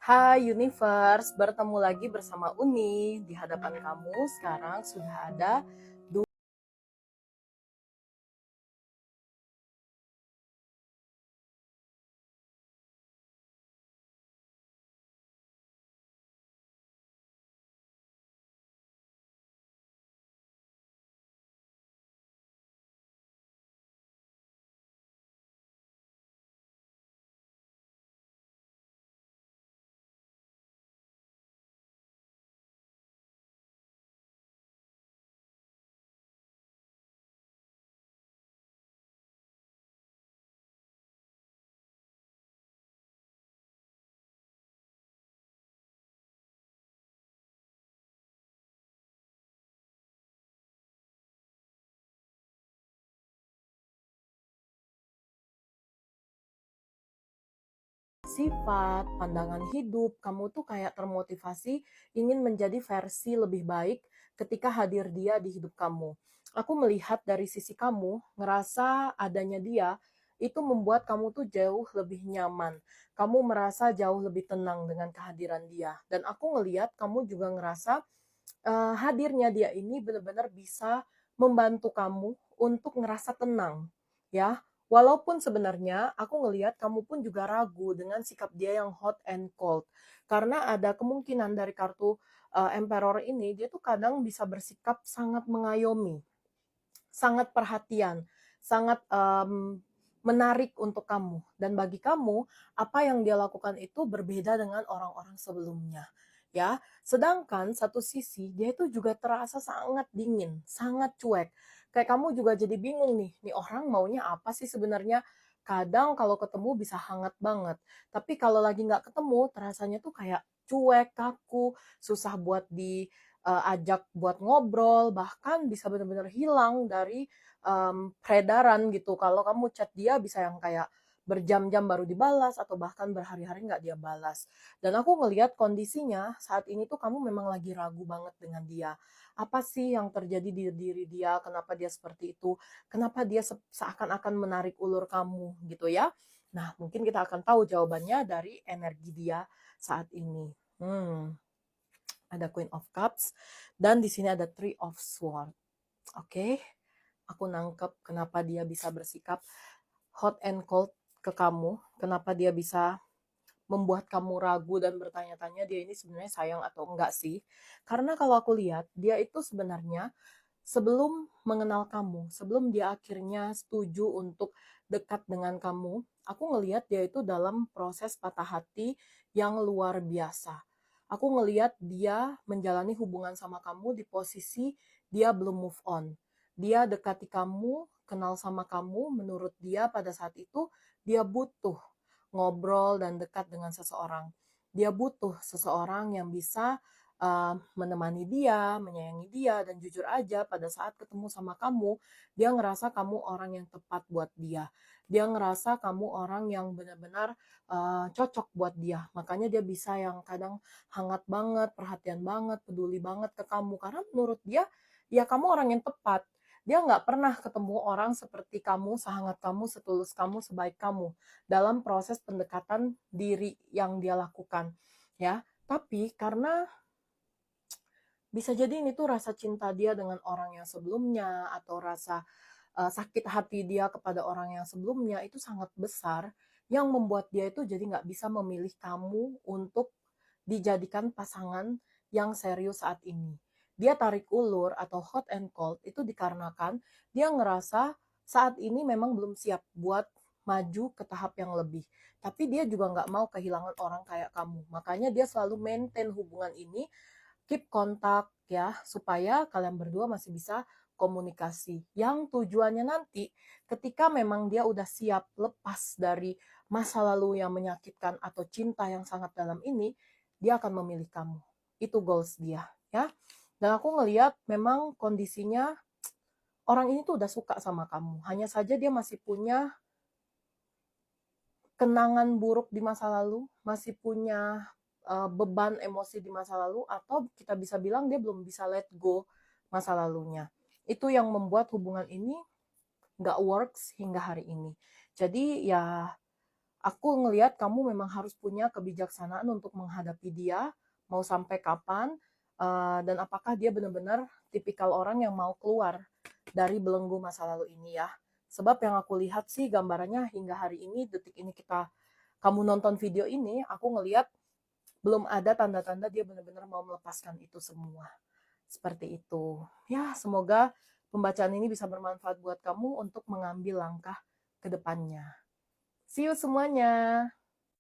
Hai Universe, bertemu lagi bersama Uni. Di hadapan kamu sekarang sudah ada dua sifat, pandangan hidup, kamu tuh kayak termotivasi ingin menjadi versi lebih baik ketika hadir dia di hidup kamu. Aku melihat dari sisi kamu, ngerasa adanya dia, itu membuat kamu tuh jauh lebih nyaman. Kamu merasa jauh lebih tenang dengan kehadiran dia. Dan aku ngelihat kamu juga ngerasa hadirnya dia ini benar-benar bisa membantu kamu untuk ngerasa tenang, ya. Walaupun sebenarnya aku ngelihat kamu pun juga ragu dengan sikap dia yang hot and cold. Karena ada kemungkinan dari kartu Emperor ini, dia tuh kadang bisa bersikap sangat mengayomi, sangat perhatian, sangat menarik untuk kamu. Dan bagi kamu, apa yang dia lakukan itu berbeda dengan orang-orang sebelumnya. Ya, sedangkan satu sisi dia itu juga terasa sangat dingin, sangat cuek. Kayak kamu juga jadi bingung nih orang maunya apa sih sebenarnya? Kadang kalau ketemu bisa hangat banget, tapi kalau lagi nggak ketemu, terasanya tuh kayak cuek, kaku, susah buat ajak buat ngobrol, bahkan bisa benar-benar hilang dari peredaran gitu. Kalau kamu chat dia bisa yang kayak berjam-jam baru dibalas atau bahkan berhari-hari nggak dia balas. Dan aku ngelihat kondisinya saat ini tuh kamu memang lagi ragu banget dengan dia. Apa sih yang terjadi di diri dia? Kenapa dia seperti itu? Kenapa dia seakan-akan menarik ulur kamu gitu ya? Nah, mungkin kita akan tahu jawabannya dari energi dia saat ini. Ada Queen of Cups dan di sini ada Three of Swords. Oke, aku nangkep kenapa dia bisa bersikap hot and cold ke kamu, kenapa dia bisa membuat kamu ragu dan bertanya-tanya dia ini sebenarnya sayang atau enggak sih. Karena kalau aku lihat, dia itu sebenarnya sebelum mengenal kamu, sebelum dia akhirnya setuju untuk dekat dengan kamu, aku ngelihat dia itu dalam proses patah hati yang luar biasa. Aku ngelihat dia menjalani hubungan sama kamu di posisi dia belum move on. Dia dekati kamu, kenal sama kamu, menurut dia pada saat itu dia butuh ngobrol dan dekat dengan seseorang. Dia butuh seseorang yang bisa menemani dia, menyayangi dia, dan jujur aja pada saat ketemu sama kamu, dia ngerasa kamu orang yang tepat buat dia. Dia ngerasa kamu orang yang benar-benar cocok buat dia. Makanya dia bisa yang kadang hangat banget, perhatian banget, peduli banget ke kamu. Karena menurut dia, ya kamu orang yang tepat. Dia nggak pernah ketemu orang seperti kamu, sehangat kamu, setulus kamu, sebaik kamu dalam proses pendekatan diri yang dia lakukan. Ya, tapi karena bisa jadi ini tuh rasa cinta dia dengan orang yang sebelumnya atau rasa sakit hati dia kepada orang yang sebelumnya itu sangat besar yang membuat dia itu jadi nggak bisa memilih kamu untuk dijadikan pasangan yang serius saat ini. Dia tarik ulur atau hot and cold itu dikarenakan dia ngerasa saat ini memang belum siap buat maju ke tahap yang lebih. Tapi dia juga nggak mau kehilangan orang kayak kamu. Makanya dia selalu maintain hubungan ini, keep kontak ya, supaya kalian berdua masih bisa komunikasi. Yang tujuannya nanti ketika memang dia udah siap lepas dari masa lalu yang menyakitkan atau cinta yang sangat dalam ini, dia akan memilih kamu. Itu goals dia, ya. Dan aku ngelihat memang kondisinya orang ini tuh udah suka sama kamu. Hanya saja dia masih punya kenangan buruk di masa lalu, masih punya beban emosi di masa lalu, atau kita bisa bilang dia belum bisa let go masa lalunya. Itu yang membuat hubungan ini nggak works hingga hari ini. Jadi ya Aku ngelihat kamu memang harus punya kebijaksanaan untuk menghadapi dia, mau sampai kapan, dan apakah dia benar-benar tipikal orang yang mau keluar dari belenggu masa lalu ini ya. Sebab yang aku lihat sih gambarannya hingga hari ini, detik ini kamu nonton video ini, aku ngelihat belum ada tanda-tanda dia benar-benar mau melepaskan itu semua. Seperti itu. Ya, semoga pembacaan ini bisa bermanfaat buat kamu untuk mengambil langkah ke depannya. See you semuanya.